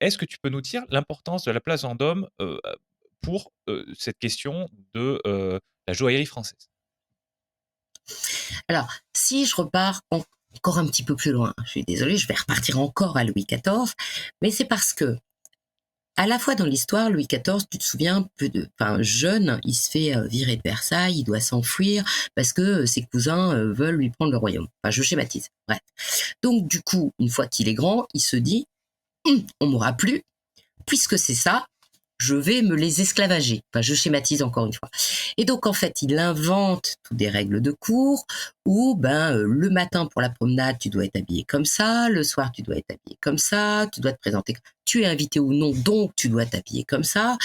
Est-ce que tu peux nous dire l'importance de la place Vendôme, pour, cette question de, la joaillerie française? Alors, si je repars encore un petit peu plus loin, je suis désolée, je vais repartir encore à Louis XIV, mais c'est parce que, à la fois dans l'histoire, Louis XIV, tu te souviens, jeune, il se fait virer de Versailles, il doit s'enfuir parce que ses cousins veulent lui prendre le royaume. Enfin, je schématise. Bref. Donc, du coup, une fois qu'il est grand, il se dit, on m'aura plus, puisque c'est ça, je vais me les esclavager. Enfin, je schématise encore une fois. Et donc, en fait, il invente toutes des règles de cours où, le matin pour la promenade, tu dois être habillé comme ça, le soir, tu dois être habillé comme ça, tu dois te présenter, tu es invité ou non, donc tu dois t'habiller comme ça.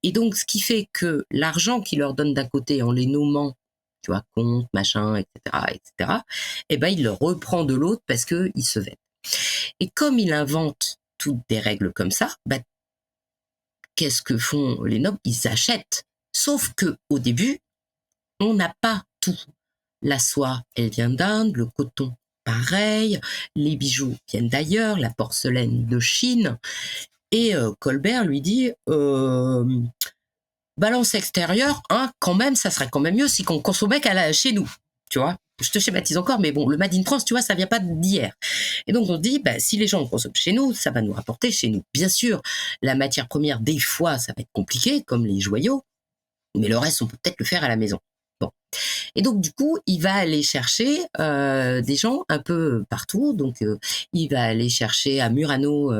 Et donc, ce qui fait que l'argent qu'il leur donne d'un côté en les nommant, tu vois, compte, machin, etc., etc., eh ben, il le reprend de l'autre parce que il se vête. Et comme il invente toutes des règles comme ça, qu'est-ce que font les nobles? Ils achètent. Sauf que au début, on n'a pas tout. La soie, elle vient d'Inde, le coton, pareil, les bijoux viennent d'ailleurs, la porcelaine de Chine. Et Colbert lui dit, balance extérieure, hein, quand même, ça serait quand même mieux si qu'on consommait chez nous, tu vois. Je te schématise encore, mais bon, le Made in France, tu vois, ça vient pas d'hier. Et donc on se dit, si les gens consomment chez nous, ça va nous rapporter chez nous. Bien sûr, la matière première, des fois, ça va être compliqué, comme les joyaux, mais le reste, on peut peut-être le faire à la maison. Bon. Et donc, du coup, il va aller chercher des gens un peu partout. Donc, il va aller chercher à Murano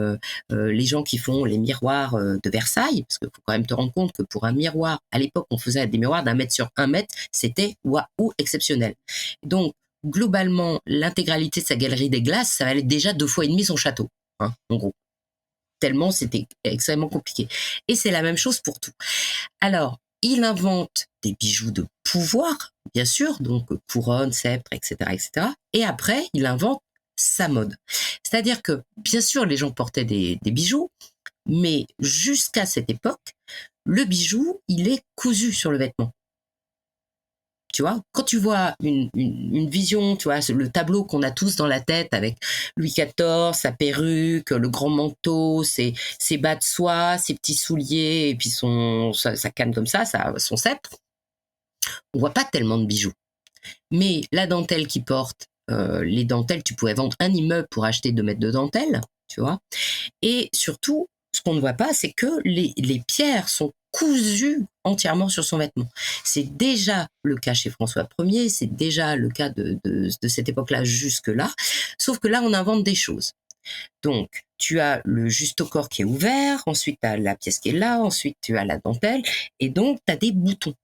les gens qui font les miroirs de Versailles, parce qu'il faut quand même te rendre compte que pour un miroir, à l'époque, on faisait des miroirs d'1 mètre sur 1 mètre, c'était waouh exceptionnel. Donc, globalement, l'intégralité de sa galerie des glaces, ça valait déjà 2 fois et demi son château, hein, en gros. Tellement c'était extrêmement compliqué. Et c'est la même chose pour tout. Alors, il invente des bijoux de pouvoir, bien sûr, donc couronne, sceptre, etc., etc. Et après, il invente sa mode. C'est-à-dire que, bien sûr, les gens portaient des bijoux, mais jusqu'à cette époque, le bijou, il est cousu sur le vêtement. Tu vois, quand tu vois une vision, tu vois, le tableau qu'on a tous dans la tête avec Louis XIV, sa perruque, le grand manteau, ses bas de soie, ses petits souliers, et puis sa canne comme ça, son sceptre, on voit pas tellement de bijoux. Mais la dentelle qu'il porte, les dentelles, tu pouvais vendre un immeuble pour acheter 2 mètres de dentelle, tu vois. Et surtout, ce qu'on ne voit pas, c'est que les pierres sont cousues entièrement sur son vêtement. C'est déjà le cas chez François Ier, c'est déjà le cas de cette époque-là jusque-là, sauf que là, on invente des choses. Donc, tu as le juste au corps qui est ouvert, ensuite tu as la pièce qui est là, ensuite tu as la dentelle, et donc tu as des boutons.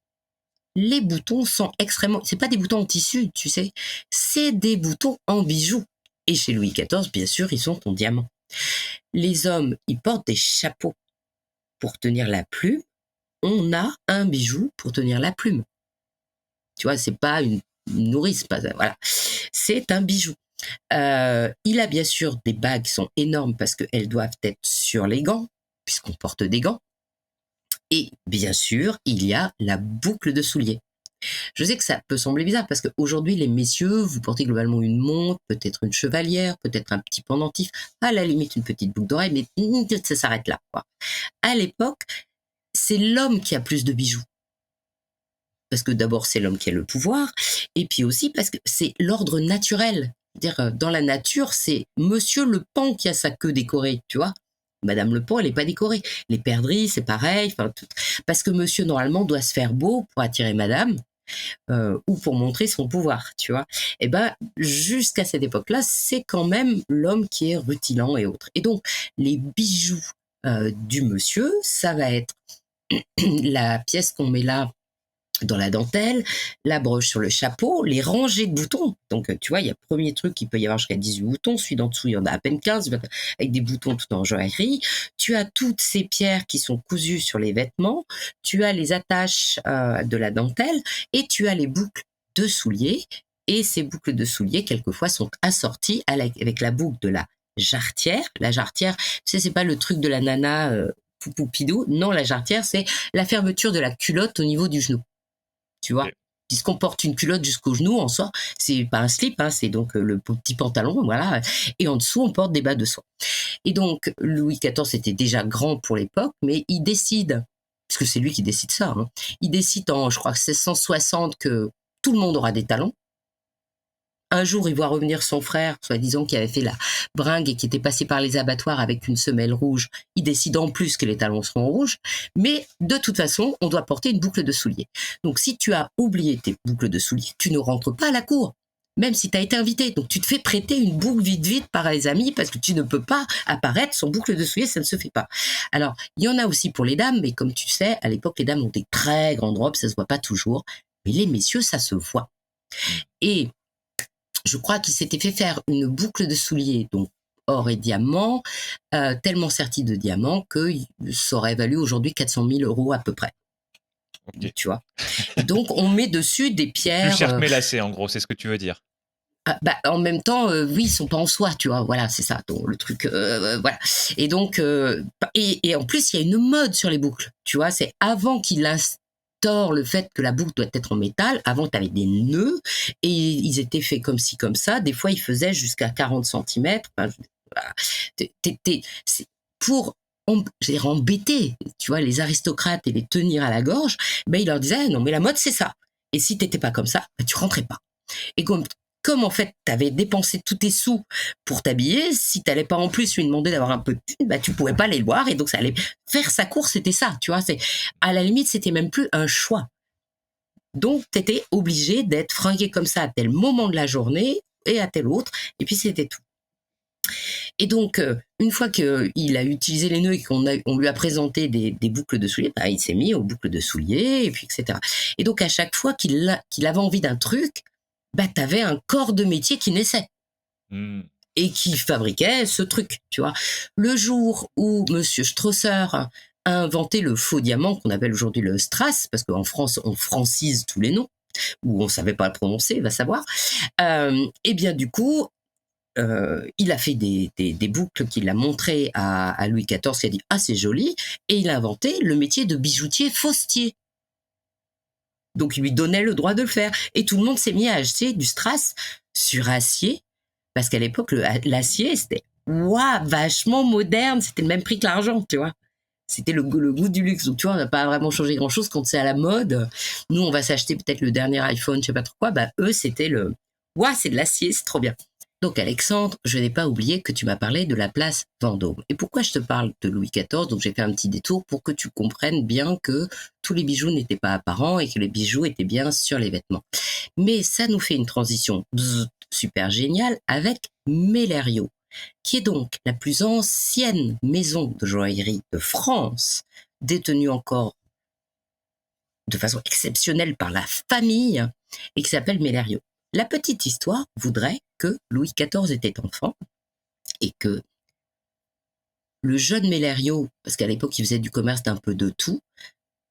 Les boutons sont extrêmement... C'est pas des boutons en tissu, tu sais, c'est des boutons en bijoux. Et chez Louis XIV, bien sûr, ils sont en diamant. Les hommes, ils portent des chapeaux pour tenir la plume. On a un bijou pour tenir la plume. Tu vois, c'est pas une nourrice, voilà. C'est un bijou. Il a bien sûr des bagues qui sont énormes parce qu'elles doivent être sur les gants, puisqu'on porte des gants. Et bien sûr, il y a la boucle de soulier. Je sais que ça peut sembler bizarre parce qu'aujourd'hui, les messieurs, vous portez globalement une montre, peut-être une chevalière, peut-être un petit pendentif, à la limite une petite boucle d'oreille, mais ça s'arrête là, quoi. À l'époque, c'est l'homme qui a plus de bijoux. Parce que d'abord, c'est l'homme qui a le pouvoir, et puis aussi parce que c'est l'ordre naturel. C'est-à-dire, dans la nature, c'est Monsieur le Pan qui a sa queue décorée, tu vois. Madame le Pan, elle n'est pas décorée. Les perdrix, c'est pareil. Parce que monsieur, normalement, doit se faire beau pour attirer madame, ou pour montrer son pouvoir, tu vois. Et jusqu'à cette époque-là, c'est quand même l'homme qui est rutilant et autres. Et donc, les bijoux du monsieur, ça va être la pièce qu'on met là dans la dentelle, la broche sur le chapeau, les rangées de boutons. Donc, tu vois, il y a le premier truc, il peut y avoir jusqu'à 18 boutons, celui d'en dessous, il y en a à peine 15, avec des boutons tout en joaillerie. Tu as toutes ces pierres qui sont cousues sur les vêtements, tu as les attaches de la dentelle, et tu as les boucles de souliers. Et ces boucles de souliers, quelquefois, sont assorties avec la boucle de la jarretière. La jarretière, tu sais, c'est pas le truc de la nana poupou pidou. Non, la jarretière, c'est la fermeture de la culotte au niveau du genou. Tu vois. puisqu'on porte une culotte jusqu'au genou en soi, c'est pas un slip, hein, c'est donc le petit pantalon, voilà, et en dessous on porte des bas de soie. Et donc Louis XIV était déjà grand pour l'époque, mais il décide, puisque c'est lui qui décide ça, hein, il décide en, je crois, 1660 que tout le monde aura des talons. Un jour, il voit revenir son frère, soi-disant qui avait fait la bringue et qui était passé par les abattoirs avec une semelle rouge. Il décide en plus que les talons seront rouges. Mais de toute façon, on doit porter une boucle de soulier. Donc si tu as oublié tes boucles de soulier, tu ne rentres pas à la cour. Même si tu as été invité. Donc tu te fais prêter une boucle vite par les amis parce que tu ne peux pas apparaître sans boucle de soulier, ça ne se fait pas. Alors, il y en a aussi pour les dames, mais comme tu sais, à l'époque, les dames ont des très grandes robes, ça se voit pas toujours. Mais les messieurs, ça se voit. Et je crois qu'il s'était fait faire une boucle de souliers, donc or et diamant, tellement sertie de diamants que ça aurait valu aujourd'hui 400 000 € à peu près. Ok. Tu vois. Et donc, on met dessus des Plus pierres. cher que mes lacets, en gros, c'est ce que tu veux dire. En même temps, oui, ils sont pas en soie, tu vois. Voilà, c'est ça. Donc, le truc, voilà. Et donc, et en plus, il y a une mode sur les boucles. Tu vois, c'est avant qu'il instaure le fait que la boucle doit être en métal. Avant, tu avais des nœuds et ils étaient faits comme ci, comme ça. Des fois, ils faisaient jusqu'à 40 centimètres. Enfin, voilà. C'est pour je veux dire, embêter, tu vois, les aristocrates et les tenir à la gorge. Ben, il leur disait, non, mais la mode, c'est ça. Et si t'étais pas comme ça, ben, tu rentrais pas. Et comme en fait, tu avais dépensé tous tes sous pour t'habiller, si tu n'allais pas en plus lui demander d'avoir un peu de thune, bah, tu pouvais pas les voir. Et donc, ça allait faire sa course, c'était ça, tu vois. À la limite, c'était même plus un choix. Donc, tu étais obligé d'être fringué comme ça à tel moment de la journée et à tel autre. Et puis, c'était tout. Et donc, une fois qu'il a utilisé les nœuds et on lui a présenté des boucles de souliers, bah, il s'est mis aux boucles de souliers, et puis etc. Et donc, à chaque fois qu'il avait envie d'un truc, bah, tu avais un corps de métier qui naissait. Et qui fabriquait ce truc, tu vois. Le jour où Monsieur Strosser a inventé le faux diamant, qu'on appelle aujourd'hui le strass, parce qu'en France, on francise tous les noms, ou on savait pas le prononcer, va savoir, et bien du coup, il a fait des boucles qu'il a montrées à Louis XIV, qui a dit « Ah, c'est joli », et il a inventé le métier de bijoutier faustier. Donc, il lui donnait le droit de le faire. Et tout le monde s'est mis à acheter du strass sur acier, parce qu'à l'époque, l'acier, c'était vachement moderne, c'était le même prix que l'argent, tu vois. C'était le goût du luxe. Donc, tu vois, on n'a pas vraiment changé grand-chose quand c'est à la mode. Nous, on va s'acheter peut-être le dernier iPhone, je sais pas trop quoi. Bah, eux, c'était c'est de l'acier, c'est trop bien. Donc, Alexandre, je n'ai pas oublié que tu m'as parlé de la place Vendôme. Et pourquoi je te parle de Louis XIV? Donc, j'ai fait un petit détour pour que tu comprennes bien que tous les bijoux n'étaient pas apparents et que les bijoux étaient bien sur les vêtements. Mais ça nous fait une transition super géniale avec Mellerio, qui est donc la plus ancienne maison de joaillerie de France, détenue encore de façon exceptionnelle par la famille, et qui s'appelle Mellerio. La petite histoire voudrait que Louis XIV était enfant et que le jeune Mellerio, parce qu'à l'époque il faisait du commerce d'un peu de tout,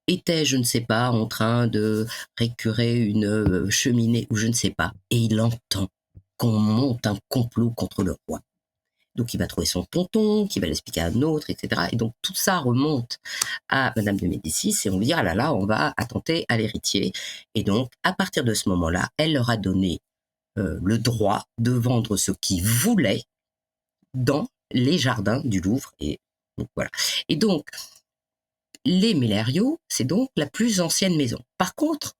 était, je ne sais pas, en train de récurer une cheminée ou je ne sais pas, et il entend qu'on monte un complot contre le roi. Donc il va trouver son tonton, qui va l'expliquer à un autre, etc. Et donc tout ça remonte à Madame de Médicis et on lui dit, ah là là, on va attenter à l'héritier. Et donc à partir de ce moment-là, elle leur a donné le droit de vendre ce qu'ils voulaient dans les jardins du Louvre. Et donc, voilà. Et donc, les Mellerio, c'est donc la plus ancienne maison. Par contre,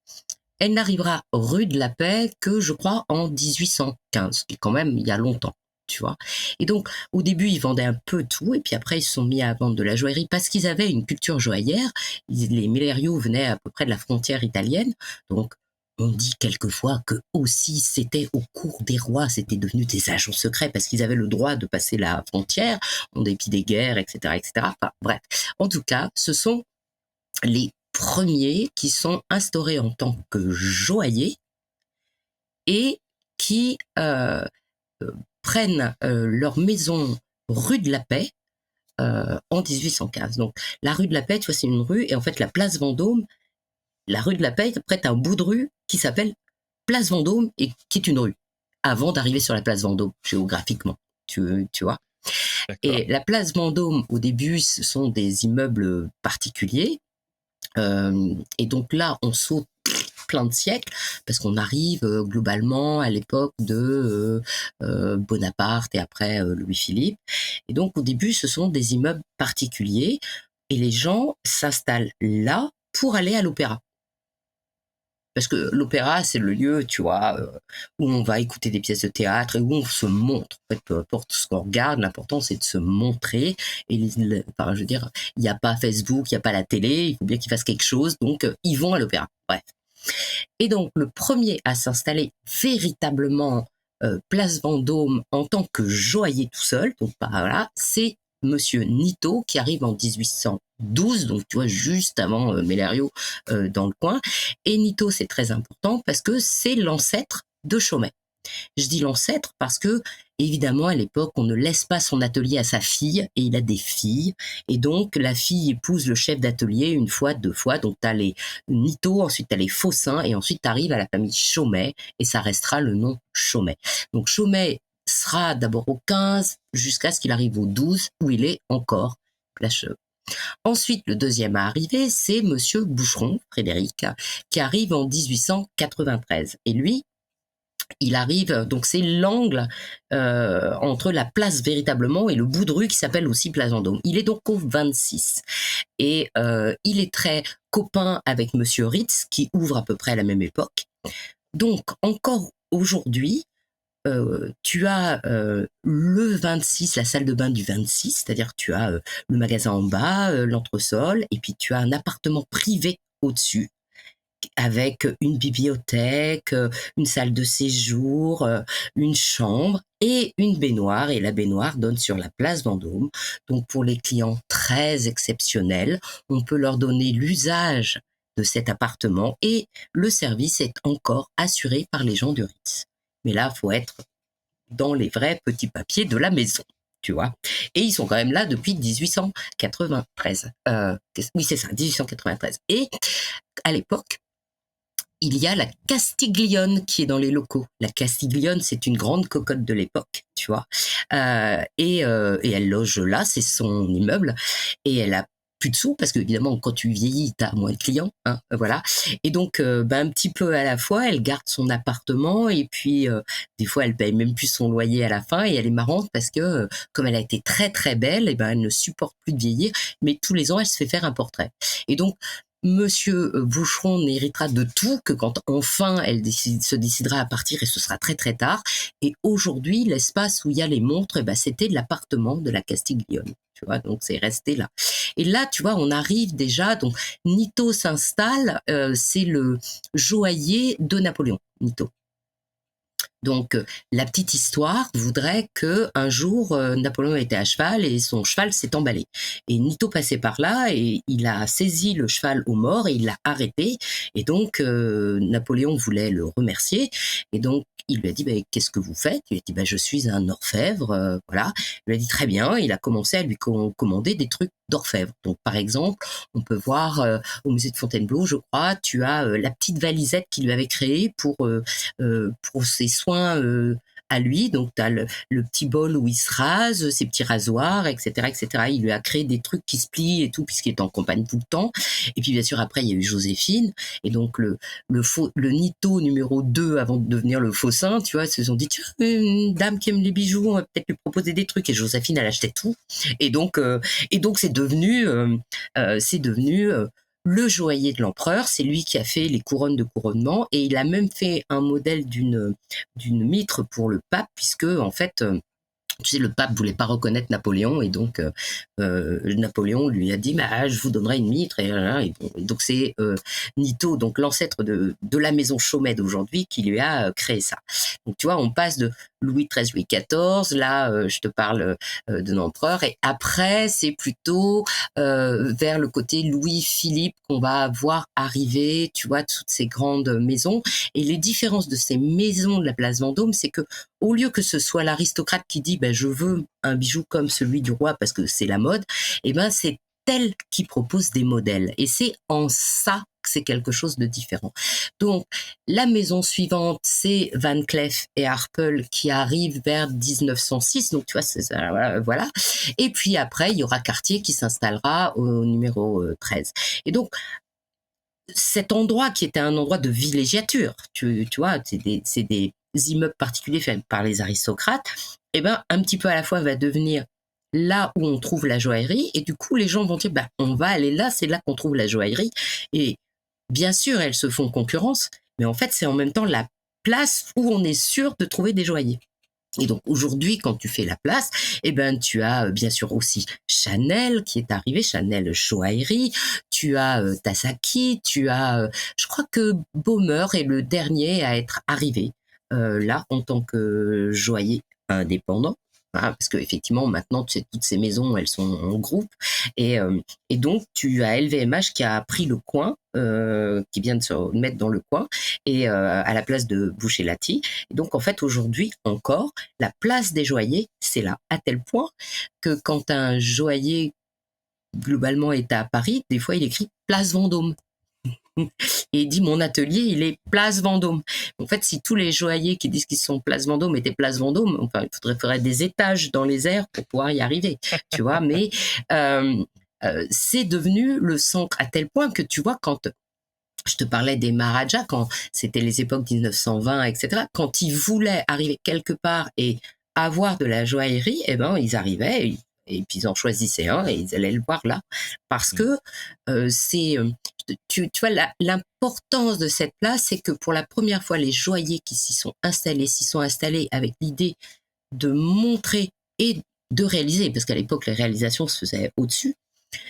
elle n'arrivera rue de la Paix que, je crois, en 1815, qui est quand même il y a longtemps. Tu vois. Et donc, au début, ils vendaient un peu tout, et puis après, ils se sont mis à vendre de la joaillerie parce qu'ils avaient une culture joaillère. Les Mellerio venaient à peu près de la frontière italienne, donc on dit quelquefois que aussi c'était au cours des rois, c'était devenu des agents secrets parce qu'ils avaient le droit de passer la frontière en dépit des guerres, etc., etc. Enfin, bref. En tout cas, ce sont les premiers qui sont instaurés en tant que joailliers et qui prennent leur maison rue de la Paix en 1815. Donc la rue de la Paix, tu vois, c'est une rue, et en fait la place Vendôme, la rue de la Paix, après t'as un bout de rue qui s'appelle place Vendôme et qui est une rue, avant d'arriver sur la place Vendôme, géographiquement, tu vois. D'accord. Et la place Vendôme, au début, ce sont des immeubles particuliers, et donc là, on saute plein de siècles, parce qu'on arrive globalement à l'époque de Bonaparte et après Louis-Philippe. Et donc, au début, ce sont des immeubles particuliers et les gens s'installent là pour aller à l'opéra. Parce que l'opéra, c'est le lieu, tu vois, où on va écouter des pièces de théâtre et où on se montre. En fait, peu importe ce qu'on regarde, l'important, c'est de se montrer. Et enfin, je veux dire, il n'y a pas Facebook, il n'y a pas la télé, il faut bien qu'ils fassent quelque chose, donc ils vont à l'opéra. Bref. Et donc, le premier à s'installer véritablement place Vendôme en tant que joaillier tout seul, donc voilà, c'est Monsieur Nitto qui arrive en 1812, donc tu vois, juste avant Mélario dans le coin. Et Nitto, c'est très important parce que c'est l'ancêtre de Chaumet. Je dis l'ancêtre parce que, évidemment, à l'époque, on ne laisse pas son atelier à sa fille, et il a des filles, et donc la fille épouse le chef d'atelier une fois, deux fois, donc tu as les Nitto, ensuite tu as les Faucins, et ensuite tu arrives à la famille Chaumet, et ça restera le nom Chaumet. Donc Chaumet sera d'abord au 15 jusqu'à ce qu'il arrive au 12, où il est encore Placheux. Ensuite, le deuxième à arriver, c'est Monsieur Boucheron, Frédéric, qui arrive en 1893. Et lui, il arrive, donc c'est l'angle entre la place véritablement et le bout de rue qui s'appelle aussi Place Vendôme. Il est donc au 26 et il est très copain avec Monsieur Ritz qui ouvre à peu près à la même époque. Donc encore aujourd'hui, tu as le 26, la salle de bain du 26, c'est-à-dire tu as le magasin en bas, l'entresol, et puis tu as un appartement privé au-dessus avec une bibliothèque, une salle de séjour, une chambre et une baignoire. Et la baignoire donne sur la place Vendôme. Donc pour les clients très exceptionnels, on peut leur donner l'usage de cet appartement et le service est encore assuré par les gens du Ritz. Mais là, il faut être dans les vrais petits papiers de la maison. Tu vois. Et ils sont quand même là depuis 1893. Oui, c'est ça, 1893. Et à l'époque, il y a la Castiglione qui est dans les locaux. La Castiglione, c'est une grande cocotte de l'époque, tu vois. Et elle loge là, c'est son immeuble. Et elle a plus de sous parce que évidemment quand tu vieillis t'as moins de clients, hein, voilà. Et donc un petit peu à la fois elle garde son appartement et puis des fois elle paye même plus son loyer à la fin et elle est marrante parce que comme elle a été très très belle et ben elle ne supporte plus de vieillir mais tous les ans elle se fait faire un portrait et donc Monsieur Boucheron n'héritera de tout que quand enfin elle se décidera à partir et ce sera très très tard. Et aujourd'hui, l'espace où il y a les montres, eh ben, c'était l'appartement de la Castiglione. Tu vois, donc c'est resté là. Et là, tu vois, on arrive déjà. Donc Nitto s'installe. C'est le joaillier de Napoléon, Nitto. Donc, la petite histoire voudrait que un jour, Napoléon était à cheval et son cheval s'est emballé. Et Nitto passait par là et il a saisi le cheval au mort et il l'a arrêté. Et donc, Napoléon voulait le remercier. Et donc, il lui a dit, bah, qu'est-ce que vous faites? Il a dit, bah, je suis un orfèvre, voilà. Il lui a dit, très bien. Il a commencé à lui commander des trucs d'orfèvre. Donc, par exemple, on peut voir au musée de Fontainebleau, je crois, tu as la petite valisette qu'il lui avait créée pour ses soins à lui. Donc, tu as le petit bol où il se rase, ses petits rasoirs, etc., etc. Il lui a créé des trucs qui se plient et tout, puisqu'il est en campagne tout le temps. Et puis, bien sûr, après, il y a eu Joséphine. Et donc, le Nitto numéro 2, avant de devenir le Faussin, tu vois, ils se sont dit, tiens, une dame qui aime les bijoux, on va peut-être lui proposer des trucs. Et Joséphine, elle achetait tout. Et donc, c'est devenu le joaillier de l'empereur. C'est lui qui a fait les couronnes de couronnement et il a même fait un modèle d'une mitre pour le pape puisque en fait tu sais, le pape voulait pas reconnaître Napoléon et donc Napoléon lui a dit bah, je vous donnerai une mitre et donc c'est Nitto, donc l'ancêtre de la maison Chaumet d'aujourd'hui qui lui a créé ça. Donc tu vois, on passe de Louis XIII, Louis XIV, là je te parle de l'empereur et après c'est plutôt vers le côté Louis-Philippe qu'on va voir arriver, tu vois, toutes ces grandes maisons et les différences de ces maisons de la place Vendôme, c'est que au lieu que ce soit l'aristocrate qui dit ben, je veux un bijou comme celui du roi parce que c'est la mode, et ben c'est elle qui propose des modèles. Et c'est en ça que c'est quelque chose de différent. Donc, la maison suivante, c'est Van Cleef et Arpels qui arrivent vers 1906. Donc, tu vois, c'est ça, voilà. Et puis après, il y aura Cartier qui s'installera au numéro 13. Et donc, cet endroit qui était un endroit de villégiature, tu vois, c'est des immeubles particuliers faits par les aristocrates, et ben un petit peu à la fois va devenir là où on trouve la joaillerie, et du coup les gens vont dire bah on va aller là, c'est là qu'on trouve la joaillerie, et bien sûr elles se font concurrence, mais en fait c'est en même temps la place où on est sûr de trouver des joailliers. Et donc aujourd'hui, quand tu fais la place, eh ben tu as bien sûr aussi Chanel qui est arrivé, Chanel joaillerie, tu as Tasaki, tu as, je crois que Baumer est le dernier à être arrivé là en tant que joaillier indépendant. Hein, parce que effectivement maintenant tu sais, toutes ces maisons elles sont en groupe et, euh, et donc tu as LVMH qui a pris le coin, qui vient de se mettre dans le coin et à la place de Buccellati. Et donc en fait aujourd'hui encore la place des joailliers, c'est là, à tel point que quand un joaillier globalement est à Paris, des fois il écrit place Vendôme. Et il dit mon atelier, il est place Vendôme. En fait, si tous les joailliers qui disent qu'ils sont place Vendôme étaient place Vendôme, enfin, il faudrait faire des étages dans les airs pour pouvoir y arriver, tu vois. Mais euh, c'est devenu le centre à tel point que tu vois quand je te parlais des Maharajas, quand c'était les époques 1920, etc. Quand ils voulaient arriver quelque part et avoir de la joaillerie, eh ben, ils arrivaient et puis ils en choisissaient un et ils allaient le voir là. Parce Mmh. que c'est, tu vois, l'importance de cette place, c'est que pour la première fois, les joailliers qui s'y sont installés avec l'idée de montrer et de réaliser, parce qu'à l'époque, les réalisations se faisaient au-dessus,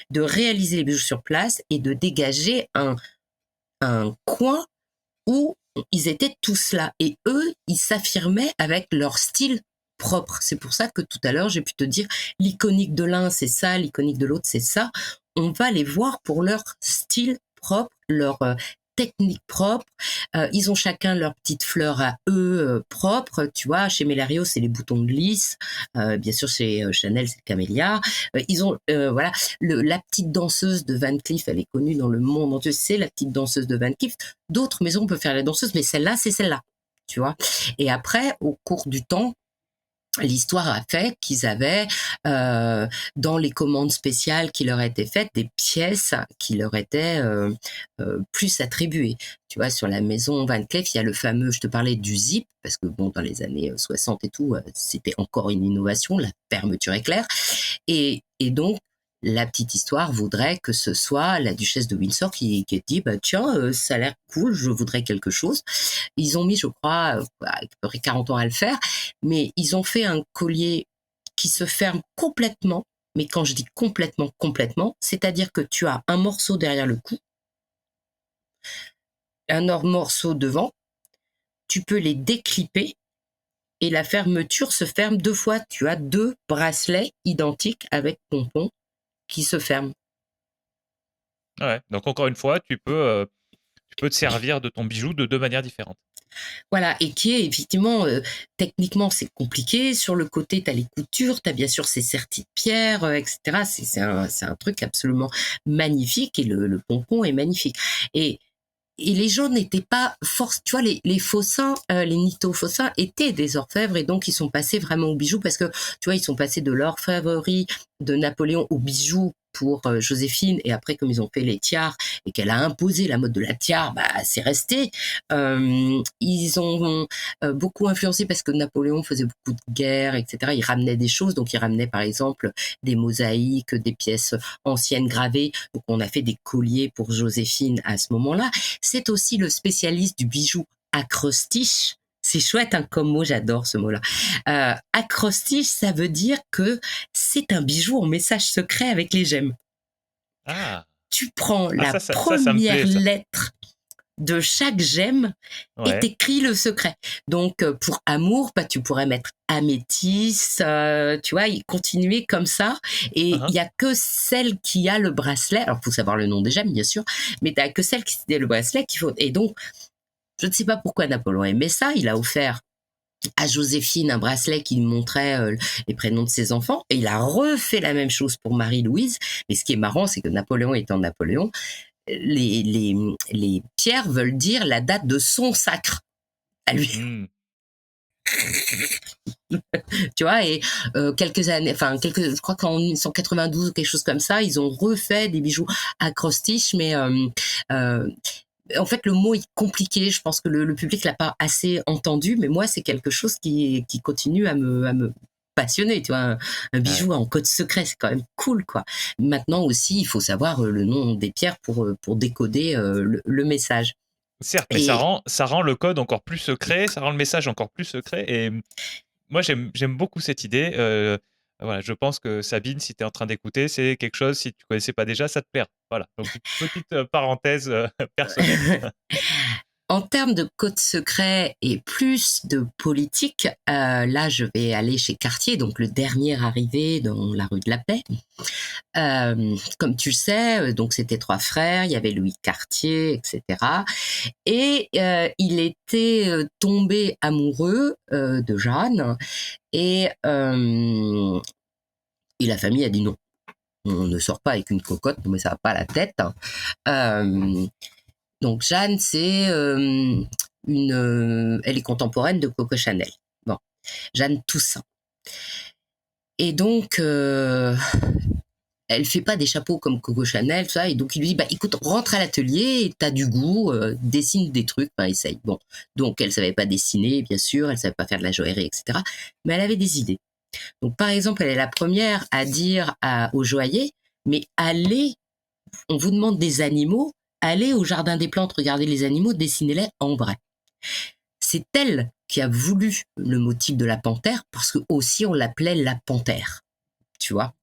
de réaliser les bijoux sur place et de dégager un coin où ils étaient tous là. Et eux, ils s'affirmaient avec leur style propre. C'est pour ça que tout à l'heure, j'ai pu te dire, l'iconique de l'un, c'est ça, l'iconique de l'autre, c'est ça. On va les voir pour leur style propre, leur technique propre. Ils ont chacun leur petite fleur à eux propre. Tu vois, chez Melario, c'est les boutons de lys. Bien sûr, chez Chanel, c'est le camélia. Ils ont, voilà, la petite danseuse de Van Cleef, elle est connue dans le monde entier. C'est la petite danseuse de Van Cleef. D'autres maisons peuvent faire la danseuse, mais celle-là, c'est celle-là. Tu vois. Et après, au cours du temps, l'histoire a fait qu'ils avaient dans les commandes spéciales qui leur étaient faites des pièces qui leur étaient plus attribuées. Tu vois, sur la maison Van Cleef, il y a le fameux, je te parlais du zip, parce que bon, dans les années 60 et tout, c'était encore une innovation, la fermeture éclair. Et donc, la petite histoire voudrait que ce soit la duchesse de Windsor qui dit, bah, tiens, ça a l'air cool, je voudrais quelque chose. Ils ont mis, je crois, à peu près 40 ans à le faire, mais ils ont fait un collier qui se ferme complètement. Mais quand je dis complètement, complètement, c'est-à-dire que tu as un morceau derrière le cou, un autre morceau devant, tu peux les déclipper et la fermeture se ferme deux fois. Tu as deux bracelets identiques avec pompons qui se ferment. Ouais, donc encore une fois, tu peux te servir de ton bijou de 2 manières différentes. Voilà, et qui est effectivement, techniquement, c'est compliqué. Sur le côté, tu as les coutures, tu as bien sûr ces sertis de pierre, etc. C'est un truc absolument magnifique et le pompon est magnifique. Et, et les gens n'étaient pas force, tu vois, les Faucins, les Nito-Faucins étaient des orfèvres et donc ils sont passés vraiment aux bijoux parce que, tu vois, ils sont passés de l'orfèvrerie de Napoléon aux bijoux pour Joséphine et après comme ils ont fait les tiares et qu'elle a imposé la mode de la tiare, bah c'est resté. Ils ont beaucoup influencé parce que Napoléon faisait beaucoup de guerres, etc. Il ramenait des choses, donc il ramenait par exemple des mosaïques, des pièces anciennes gravées. Donc on a fait des colliers pour Joséphine à ce moment-là. C'est aussi le spécialiste du bijou acrostiche. C'est chouette hein, comme mot, j'adore ce mot-là. Acrostiche, ça veut dire que c'est un bijou en message secret avec les gemmes. Ah! Tu prends Ah la ça me première plaît ça. lettre de chaque gemme et Ouais. t'écris le secret. Donc pour amour, bah, tu pourrais mettre améthyste, tu vois, et continuer comme ça. Hein, Et il hein. y a que celle qui a le bracelet. Alors faut savoir le nom des gemmes, bien sûr, mais t'as que celle qui a le bracelet qu'il faut. Et donc je ne sais pas pourquoi Napoléon aimait ça. Il a offert à Joséphine un bracelet qui montrait les prénoms de ses enfants et il a refait la même chose pour Marie-Louise. Mais ce qui est marrant, c'est que Napoléon étant Napoléon, les pierres veulent dire la date de son sacre à lui. Mmh. Tu vois, et quelques années, enfin, je crois qu'en 1992 ou quelque chose comme ça, ils ont refait des bijoux acrostiches, mais euh, en fait, le mot est compliqué. Je pense que le public l'a pas assez entendu, mais moi, c'est quelque chose qui continue à me passionner. Tu vois, un Ouais. bijou en code secret, c'est quand même cool, quoi. Maintenant aussi, il faut savoir le nom des pierres pour décoder le message. Certes, mais Et ça rend le code encore plus secret, ça rend le message encore plus secret. Et moi, j'aime beaucoup cette idée. Voilà, je pense que Sabine, si tu es en train d'écouter, c'est quelque chose, si tu connaissais pas déjà, ça te perd. Voilà, donc petite parenthèse personnelle. en termes de code secret et plus de politique, là, je vais aller chez Cartier, donc le dernier arrivé dans la rue de la Paix. Comme tu le sais, donc c'était trois frères, il y avait Louis Cartier, etc. Et il était tombé amoureux de Jeanne et la famille a dit non. On ne sort pas avec une cocotte, mais ça va pas à la tête. Euh, donc Jeanne, c'est elle est contemporaine de Coco Chanel. Bon, Jeanne Toussaint. Et donc, elle fait pas des chapeaux comme Coco Chanel, tout ça. Et donc, il lui dit, bah, écoute, rentre à l'atelier, t'as du goût, dessine des trucs, bah, essaye. Bon. Donc, elle savait pas dessiner, bien sûr, elle savait pas faire de la joaillerie, etc. Mais elle avait des idées. Donc, par exemple, elle est la première à dire au joaillier, mais allez, on vous demande des animaux, allez au jardin des plantes, regardez les animaux, dessinez-les en vrai. C'est elle qui a voulu le motif de la panthère, parce que aussi on l'appelait la panthère, tu vois,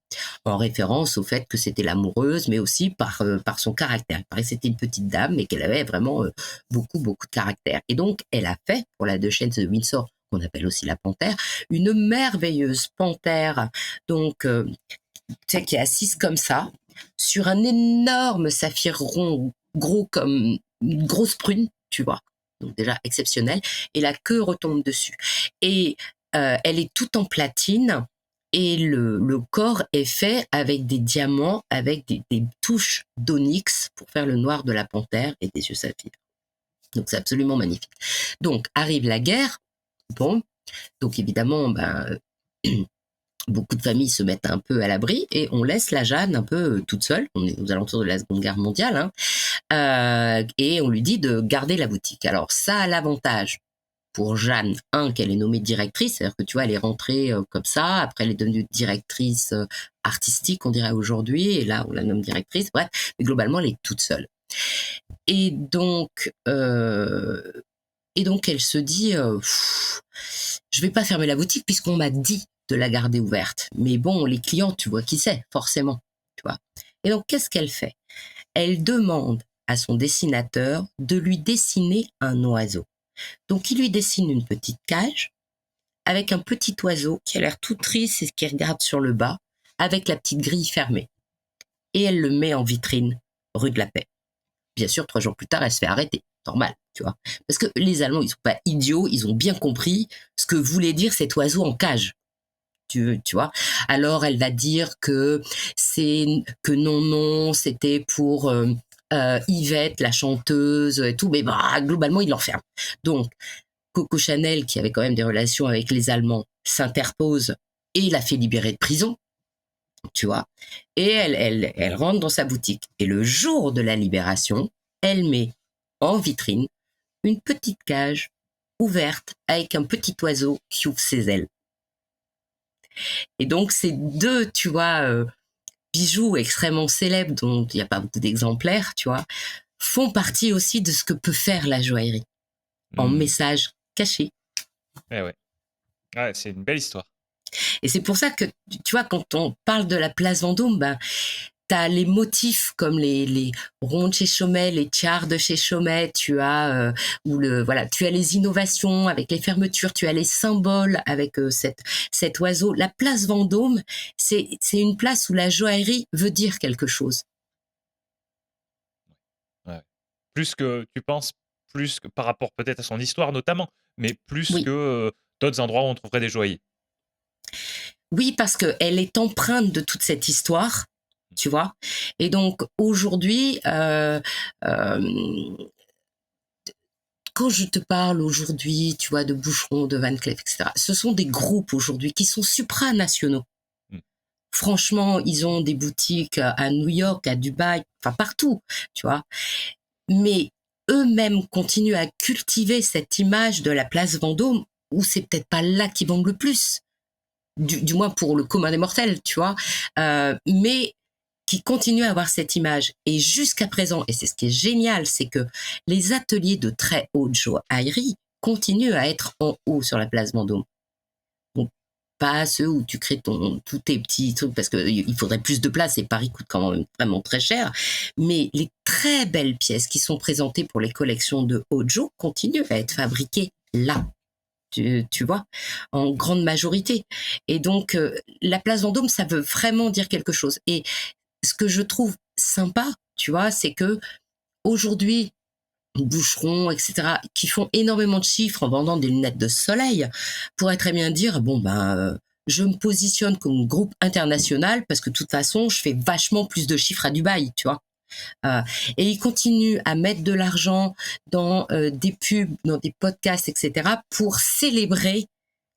en référence au fait que c'était l'amoureuse, mais aussi par son caractère. Il paraît que c'était une petite dame, mais qu'elle avait vraiment beaucoup, beaucoup de caractère. Et donc, elle a fait, pour la Duchesse de Windsor, qu'on appelle aussi la panthère, une merveilleuse panthère, donc, tu sais, qui est assise comme ça, sur un énorme saphir rond, gros comme une grosse prune, tu vois. Donc déjà exceptionnel. Et la queue retombe dessus. Et elle est toute en platine. Et le corps est fait avec des diamants, avec des touches d'onyx pour faire le noir de la panthère et des yeux saphir. Donc c'est absolument magnifique. Donc arrive la guerre. Bon, donc évidemment, ben, beaucoup de familles se mettent un peu à l'abri et on laisse la Jeanne un peu toute seule. On est aux alentours de la Seconde Guerre mondiale, hein, et on lui dit de garder la boutique. Alors ça a l'avantage pour Jeanne, qu'elle est nommée directrice, c'est-à-dire que tu vois, elle est rentrée comme ça, après elle est devenue directrice artistique, on dirait aujourd'hui, et là on la nomme directrice, bref, mais globalement elle est toute seule. Et donc, elle se dit, je vais pas fermer la boutique puisqu'on m'a dit de la garder ouverte. Mais bon, les clients, tu vois qui c'est, forcément, tu vois. Et donc, qu'est-ce qu'elle fait? Elle demande à son dessinateur de lui dessiner un oiseau. Donc, il lui dessine une petite cage avec un petit oiseau qui a l'air tout triste et qui regarde sur le bas, avec la petite grille fermée. Et elle le met en vitrine, rue de la Paix. Bien sûr, 3 jours plus tard, elle se fait arrêter. Normal, tu vois. Parce que les Allemands, ils sont pas idiots, ils ont bien compris ce que voulait dire cet oiseau en cage. Tu vois. Alors, elle va dire que non, c'était pour Yvette, la chanteuse, et tout, mais bah, globalement, il l'enferme. Donc, Coco Chanel, qui avait quand même des relations avec les Allemands, s'interpose et la fait libérer de prison, tu vois. Et elle rentre dans sa boutique. Et le jour de la libération, elle met en vitrine une petite cage ouverte avec un petit oiseau qui ouvre ses ailes. Et donc, ces deux, tu vois, bijoux extrêmement célèbres, dont il n'y a pas beaucoup d'exemplaires, tu vois, font partie aussi de ce que peut faire la joaillerie en Hmm. message caché. Ouais, ouais. Ouais, c'est une belle histoire. Et c'est pour ça que, tu vois, quand on parle de la place Vendôme, ben, t'as les motifs comme les ronds de chez Chaumet, les tiares de chez Chaumet, tu as voilà, tu as les innovations avec les fermetures, tu as les symboles avec cet oiseau. La place Vendôme, c'est une place où la joaillerie veut dire quelque chose. Ouais. Plus que tu penses, plus que par rapport peut-être à son histoire notamment, mais plus Oui, que d'autres endroits où on trouverait des joailliers. oui, parce que elle est empreinte de toute cette histoire, tu vois. Et donc aujourd'hui, quand je te parle aujourd'hui, tu vois, de Boucheron, de Van Cleef, etc., ce sont des groupes aujourd'hui qui sont supranationaux. Mm. Franchement, ils ont des boutiques à New York, à Dubaï, enfin partout, tu vois. Mais eux-mêmes continuent à cultiver cette image de la place Vendôme où c'est peut-être pas là qu'ils vendent le plus. Du moins pour le commun des mortels, tu vois. Mais qui continue à avoir cette image. Et jusqu'à présent, et c'est ce qui est génial, c'est que les ateliers de très haute joaillerie continuent à être en haut sur la place Vendôme. Donc, pas ceux où tu crées tous tes petits trucs, parce qu'il faudrait plus de place et Paris coûte quand même vraiment très cher. Mais les très belles pièces qui sont présentées pour les collections de haute jo continuent à être fabriquées là. Tu vois, en grande majorité. Et donc, la place Vendôme, ça veut vraiment dire quelque chose. Et ce que je trouve sympa, tu vois, c'est que aujourd'hui, Boucheron, etc., qui font énormément de chiffres en vendant des lunettes de soleil, pourraient très bien dire, bon, je me positionne comme groupe international parce que de toute façon, je fais vachement plus de chiffres à Dubaï, tu vois. Et ils continuent à mettre de l'argent dans des pubs, dans des podcasts, etc., pour célébrer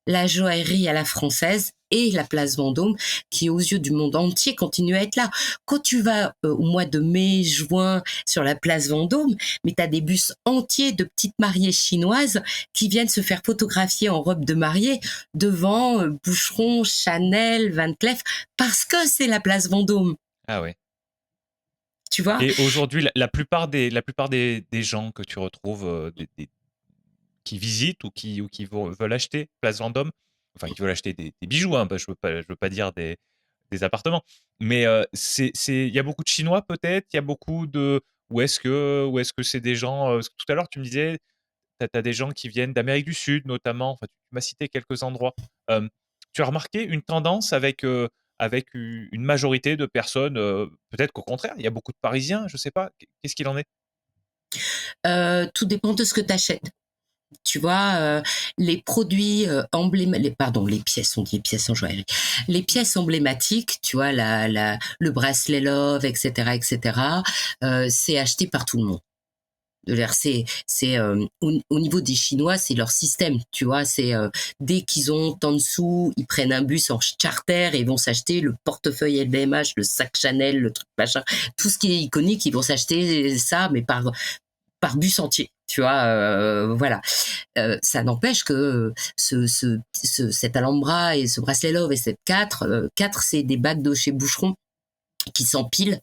la joaillerie à la française et la place Vendôme, qui aux yeux du monde entier continue à être là. Quand tu vas au mois de mai, juin sur la place Vendôme, mais tu as des bus entiers de petites mariées chinoises qui viennent se faire photographier en robe de mariée devant Boucheron, Chanel, Van Cleef, parce que c'est la place Vendôme. Ah ouais. Tu vois. Et aujourd'hui, la plupart des gens que tu retrouves, qui visitent ou qui veulent acheter Place Vendôme, enfin qui veulent acheter des bijoux, hein, je veux pas dire des appartements, mais il y a beaucoup de Chinois peut-être, il y a beaucoup de, ou est-ce que c'est des gens, parce que tout à l'heure tu me disais, tu as des gens qui viennent d'Amérique du Sud notamment, enfin tu m'as cité quelques endroits. Euh, Tu as remarqué une tendance avec une majorité de personnes, peut-être qu'au contraire, il y a beaucoup de Parisiens, je sais pas, qu'est-ce qu'il en est? Tout dépend de ce que tu achètes. Tu vois, les produits les pièces, on dit pièces en joaillerie. Les pièces emblématiques, tu vois, le bracelet Love, etc., etc., c'est acheté par tout le monde. Au niveau des Chinois, c'est leur système, tu vois. C'est dès qu'ils ont tant de sous, ils prennent un bus en charter et ils vont s'acheter le portefeuille LVMH, le sac Chanel, le truc machin, tout ce qui est iconique, ils vont s'acheter ça, mais par bus entier. Tu vois, voilà. Ça n'empêche que cet Alhambra et ce bracelet Love et cette 4, c'est des bagues de chez Boucheron qui s'empilent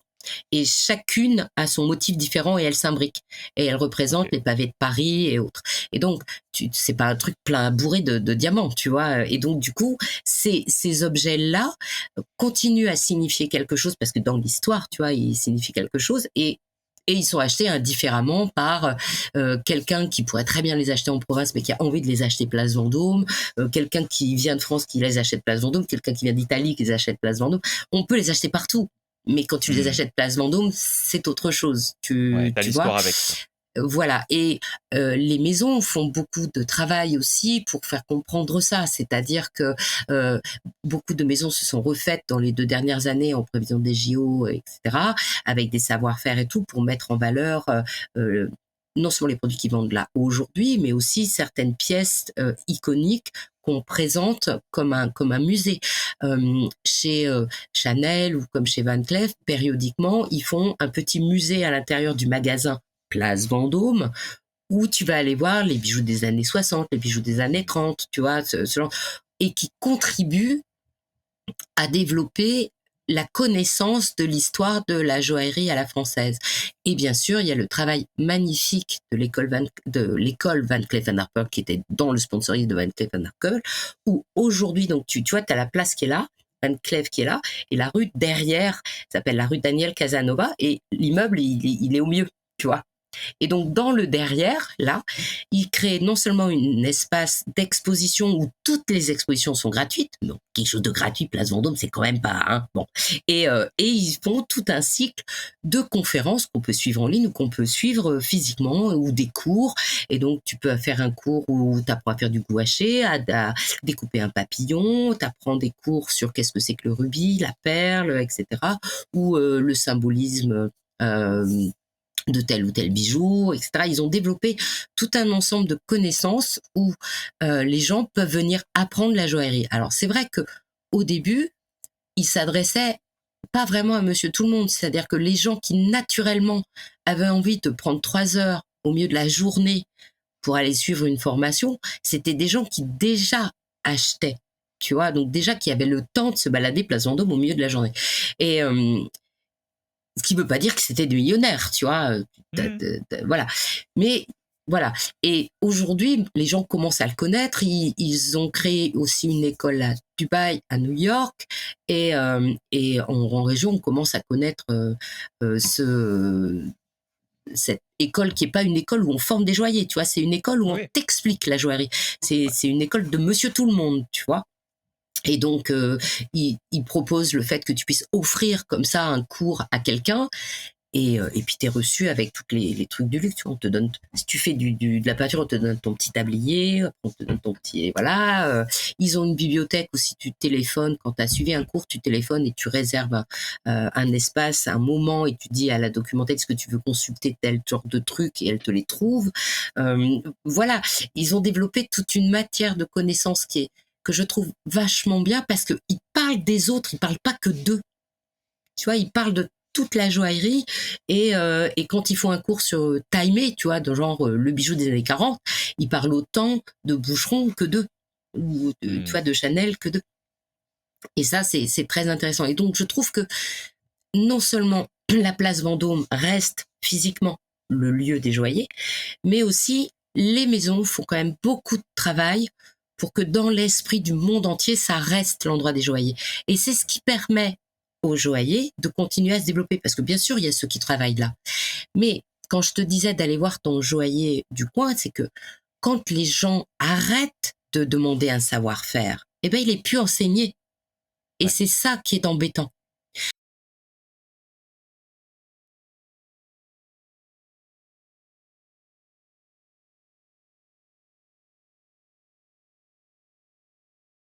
et chacune a son motif différent et elle s'imbrique et elle représente Ok. les pavés de Paris et autres. Et donc, c'est pas un truc plein bourré de diamants, tu vois. Et donc, du coup, ces objets-là continuent à signifier quelque chose parce que dans l'histoire, tu vois, ils signifient quelque chose et ils sont achetés indifféremment par quelqu'un qui pourrait très bien les acheter en province mais qui a envie de les acheter place Vendôme, quelqu'un qui vient de France qui les achète place Vendôme, quelqu'un qui vient d'Italie qui les achète place Vendôme. On peut les acheter partout. Mais quand tu les Hmm. achètes place Vendôme, c'est autre chose. Ouais, Tu, t'as tu vois. l'histoire avec, quoi. Voilà. Et les maisons font beaucoup de travail aussi pour faire comprendre ça. C'est-à-dire que euh, beaucoup de maisons se sont refaites dans les 2 dernières années en prévision des JO, etc., avec des savoir-faire et tout pour mettre en valeur euh, non seulement les produits qui vendent là aujourd'hui, mais aussi certaines pièces iconiques qu'on présente comme un musée. Chez Chanel ou comme chez Van Cleef, périodiquement, ils font un petit musée à l'intérieur du magasin Place Vendôme, où tu vas aller voir les bijoux des années 60, les bijoux des années 30, tu vois, et qui contribuent à développer la connaissance de l'histoire de la joaillerie à la française. Et bien sûr, il y a le travail magnifique de l'école Van Cleef & Arpels qui était dans le sponsoring de Van Cleef & Arpels, où aujourd'hui, donc tu vois, tu as la place qui est là, Van Cleef qui est là, et la rue derrière s'appelle la rue Daniel Casanova, et l'immeuble, il est au milieu, tu vois. Et donc, dans le derrière, là, ils créent non seulement un espace d'exposition où toutes les expositions sont gratuites, donc quelque chose de gratuit, Place Vendôme, c'est quand même pas, hein, bon. Et ils font tout un cycle de conférences qu'on peut suivre en ligne ou qu'on peut suivre physiquement ou des cours. Et donc, tu peux faire un cours où tu apprends à faire du gouaché, à découper un papillon, tu apprends des cours sur qu'est-ce que c'est que le rubis, la perle, etc., ou le symbolisme de tel ou tel bijou, etc. Ils ont développé tout un ensemble de connaissances où les gens peuvent venir apprendre la joaillerie. Alors c'est vrai que au début, ils s'adressaient pas vraiment à monsieur tout le monde, c'est-à-dire que les gens qui naturellement avaient envie de prendre 3 heures au milieu de la journée pour aller suivre une formation, c'était des gens qui déjà achetaient, tu vois, donc déjà qui avaient le temps de se balader place Vendôme au milieu de la journée. Et ce qui veut pas dire que c'était des millionnaires, tu vois, Mmh. voilà. Mais voilà. Et aujourd'hui, les gens commencent à le connaître. Ils ont créé aussi une école à Dubaï, à New York, et en région, on commence à connaître cette école qui est pas une école où on forme des joailliers, tu vois. C'est une école où on Oui. t'explique la joaillerie. Ouais. C'est une école de Monsieur Tout le Monde, tu vois. Et donc, il propose le fait que tu puisses offrir comme ça un cours à quelqu'un. Et puis, tu es reçu avec tous les trucs du luxe. On te donne, si tu fais de la peinture, on te donne ton petit tablier, on te donne ton petit. Voilà. Ils ont une bibliothèque où si tu téléphones, quand tu as suivi un cours, tu téléphones et tu réserves un espace, un moment, et tu dis à la documentaire est-ce que tu veux consulter tel genre de trucs, et elle te les trouve. Voilà. Ils ont développé toute une matière de connaissances que je trouve vachement bien parce qu'ils parlent des autres, ils parlent pas que d'eux. Tu vois, ils parlent de toute la joaillerie et quand ils font un cours sur timé, tu vois, de genre le bijou des années 40, ils parlent autant de Boucheron que d'eux, ou tu Mmh. vois, de Chanel que d'eux. Et ça, c'est très intéressant. Et donc, je trouve que non seulement la place Vendôme reste physiquement le lieu des joailliers, mais aussi les maisons font quand même beaucoup de travail pour que dans l'esprit du monde entier, ça reste l'endroit des joailliers. Et c'est ce qui permet aux joailliers de continuer à se développer. Parce que bien sûr, il y a ceux qui travaillent là. Mais quand je te disais d'aller voir ton joaillier du coin, c'est que quand les gens arrêtent de demander un savoir-faire, eh ben, il est plus enseigné. Et Ouais. c'est ça qui est embêtant.